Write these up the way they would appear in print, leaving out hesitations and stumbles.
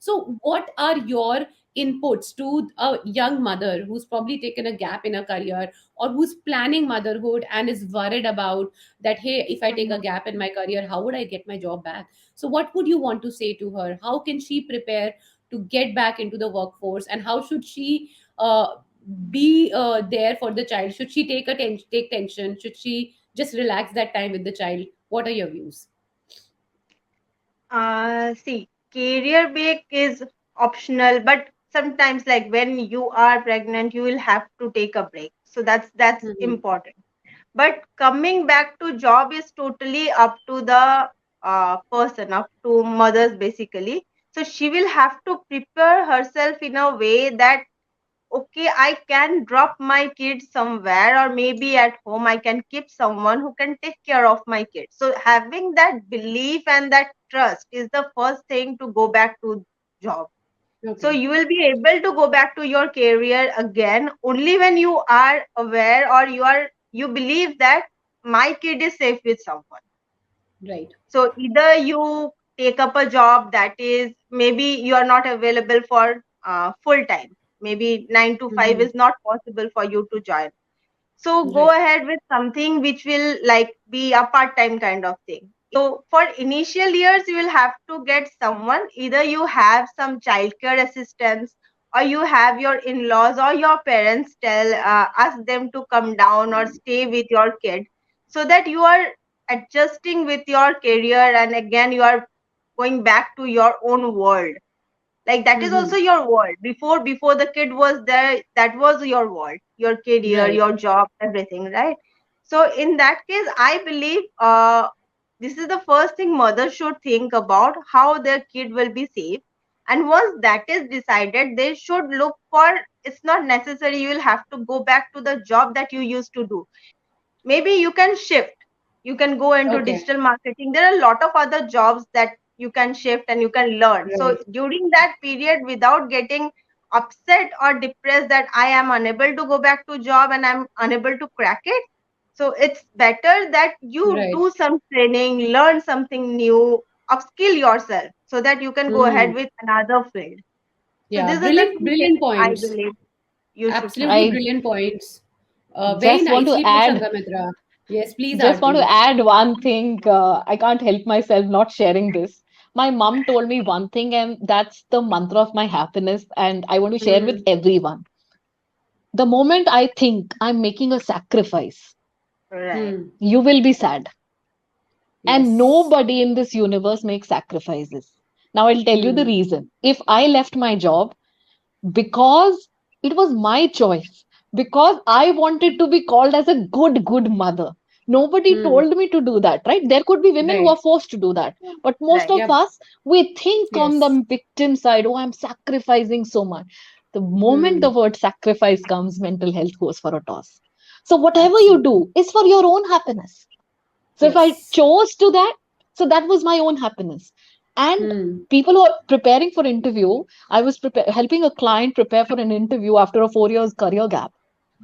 So what are your inputs to a young mother who's probably taken a gap in her career, or who's planning motherhood and is worried about that, hey, if I take a gap in my career, how would I get my job back? So what would you want to say to her? How can she prepare to get back into the workforce, and how should she be there for the child? Should she take tension? Should she just relax that time with the child? What are your views? See, career break is optional, but sometimes, like when you are pregnant, you will have to take a break. So that's Mhm. important. But coming back to job is totally up to the person, up to mothers basically. So she will have to prepare herself in a way that okay, I can drop my kids somewhere, or maybe at home I can keep someone who can take care of my kids. So having that belief and that trust is the first thing to go back to job. So Okay. you will be able to go back to your career again only when you are aware, or you believe that my kid is safe with someone. Right. So either you take up a job that is, maybe you are not available for full time. Maybe 9 to 5 Mhm. is not possible for you to join. So go Right. ahead with something which will like be a part time kind of thing. So for initial years, you will have to get someone. Either you have some childcare assistance, or you have your in-laws or your parents ask them to come down or stay with your kid, so that you are adjusting with your career, and again you are going back to your own world. Like that is Mhm. also your world. Before the kid was there, that was your world, your career, Right. your job, everything, right? So in that case, I believe this is the first thing mothers should think about, how their kid will be safe. And once that is decided, they should look for, it's not necessary you will have to go back to the job that you used to do. Maybe you can shift, you can go into Okay. digital marketing. There are a lot of other jobs that you can shift and you can learn. So Right. during that period, without getting upset or depressed that I am unable to go back to job and I'm unable to crack it, so it's better that you Right. do some training, learn something new, upskill yourself so that you can go ahead Mhm. with another field. So Yeah. these are the Brilliant. two Brilliant things I points. believe you should have. Absolutely I brilliant points. Very just want to nicely put, add Sanghamitra. Yes, please, Just want to Aarti. add one thing. I can't help myself not sharing this. My mom told me one thing, and that's the mantra of my happiness, and I want to share with Mm. everyone. The moment I think I'm making a sacrifice, Right. Hmm. you will be sad. And Yes. nobody in this universe makes sacrifices. Now, I'll tell you the Hmm. reason. If I left my job because it was my choice, because I wanted to be called as a good mother. Nobody Hmm. told me to do that, right? There could be women who Right. are forced to do that. But most Right. of Yep. us, we think on Yes. the victim side, oh, I'm sacrificing so much. The moment the Hmm. word sacrifice comes, mental health goes for a toss. So, whatever you Absolutely. do is for your own happiness. So if I Yes. chose to that, so that was my own happiness. And Hmm. people who are preparing for interview, I was helping a client prepare for an interview after a 4 years career gap.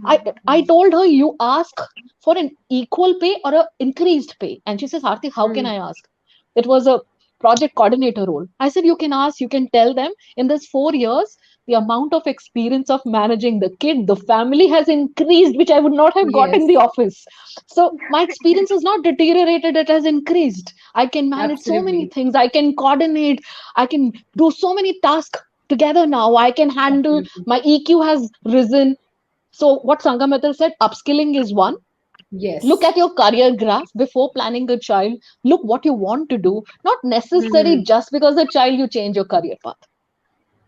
I told her, you ask for an equal pay or an increased pay. And she says, Aarti, how can Hmm. I ask? It was a project coordinator role. I said, you can ask, you can tell them in this 4 years, the amount of experience of managing the kid, the family has increased, which I would not have got in the Yes. office. So my experience has not deteriorated, it has increased. I can manage so many Absolutely. things, I can coordinate, I can do so many tasks together now. I can handle, Absolutely. my EQ has risen. So what Sanghamitra said, upskilling is one. Look Yes. at your career graph before planning a child. Look what you want to do, not necessary Hmm. just because a child you change your career path.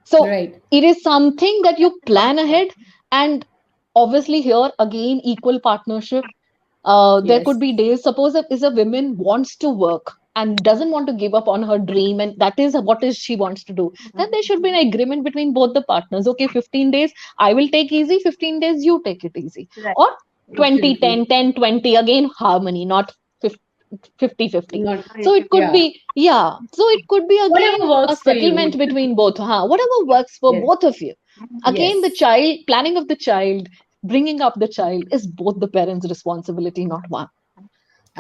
So Right. it is something that you plan ahead, and obviously here again equal partnership. There Yes. could be days, suppose if is a woman wants to work and doesn't want to give up on her dream, and that is what is she wants to do, then there should be an agreement between both the partners. Okay, 15 days I will take easy, 15 days you take it easy. Right. Or 20 Absolutely. 10 10 20, again harmony, not 50 50. Not. So it could Yeah. be, yeah, so it could be Whatever again a works for settlement you. between both, huh? Whatever works for Yes. both of you. Again, the Yes. child, planning of the child, bringing up the child is both the parents' responsibility, not one.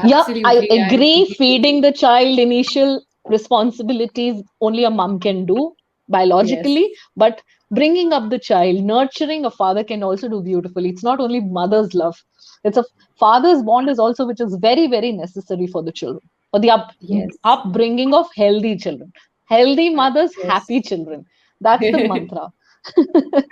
Yeah, I Absolutely. I agree. completely agree. Feeding the child initial responsibilities only a mom can do. Yes. biologically, but bringing up the child, nurturing a father can also do beautifully. It's not only mother's love, it's a father's bond is also, which is very, very necessary for the children, for the Yes. upbringing of healthy children. Healthy mothers, happy Yes. children. That's the mantra.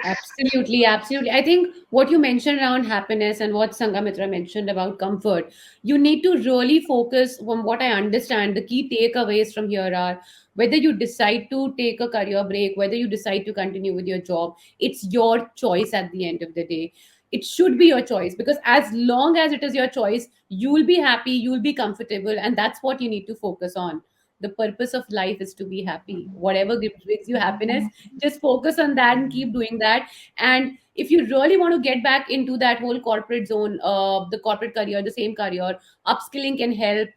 Absolutely, absolutely. I think what you mentioned around happiness and what Sanghamitra mentioned about comfort, you need to really focus. From what I understand, the key takeaways from here are whether you decide to take a career break, whether you decide to continue with your job, it's your choice at the end of the day. It should be your choice, because as long as it is your choice, you will be happy, you will be comfortable, and that's what you need to focus on. The purpose of life is to be happy. Whatever brings you happiness, just focus on that and keep doing that. And if you really want to get back into that whole corporate zone, the corporate career, the same career, upskilling can help.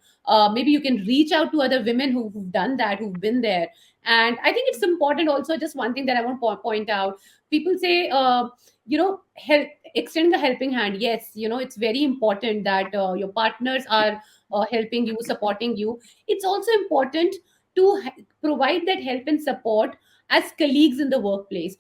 Maybe you can reach out to other women who've done that, who've been there. And I think it's important also, just one thing that I want to point out. People say, help, extending a helping hand. Yes, it's very important that your partners are helping you, supporting you. It's also important to provide that help and support as colleagues in the workplace.